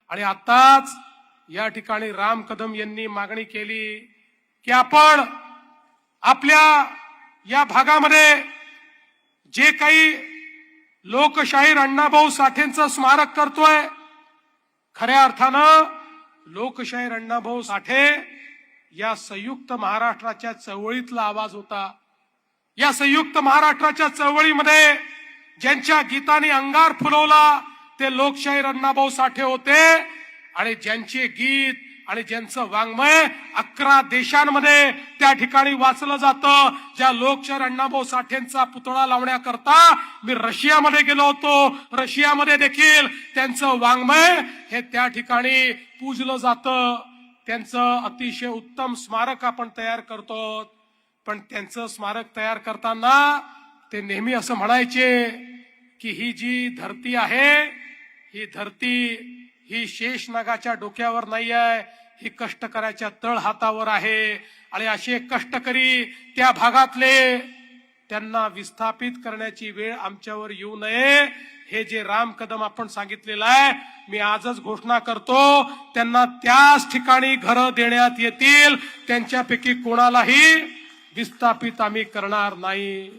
आणि आताच या ठिकाणी राम कदम यांनी मागणी केली की आपण आपल्या या भागामध्ये जे काही लोकशाहीर अण्णाभाऊ साठेंचं स्मारक करतोय, खऱ्या अर्थानं लोकशाहीर अण्णाभाऊ साठे या संयुक्त महाराष्ट्राच्या चळवळीतला आवाज होता। या संयुक्त महाराष्ट्राच्या चळवळीमध्ये ज्यांच्या गीताने अंगार फुलवला ते लोकशाहीर अण्णाभाऊ साठे होते आणि ज्यांचे गीत आणि ज्यांचं वाङ्मय 11 देशांमध्ये त्या ठिकाणी वाचलं जातं। ज्या लोकशाहीर अण्णाभाऊ साठेंचा पुतळा लावण्याकरता मी रशियामध्ये गेलो होतो, रशियामध्ये देखील त्यांचं वाङ्मय हे त्या ठिकाणी पूजलं जातं। त्यांचं अतिशय उत्तम स्मारक आपण तयार करतो, पण त्यांचं स्मारक तयार करताना ते नेहमी असं म्हणायचे की ही जी धरती आहे, ही धरती ही शेषनागाच्या डोक्यावर नाही आहे, ही कष्टकऱ्याच्या तळ हातावर आहे। आणि असे कष्टकरी त्या भागातले, त्यांना विस्थापित करण्याची वेळ आमच्यावर येऊ नये, हे जे राम कदम आपण सांगितलेलं आहे, मी आजच घोषणा करतो, त्यांना त्याच ठिकाणी घरं देण्यात येतील। त्यांच्यापैकी कोणालाही विस्थापित आम्ही करणार नाही।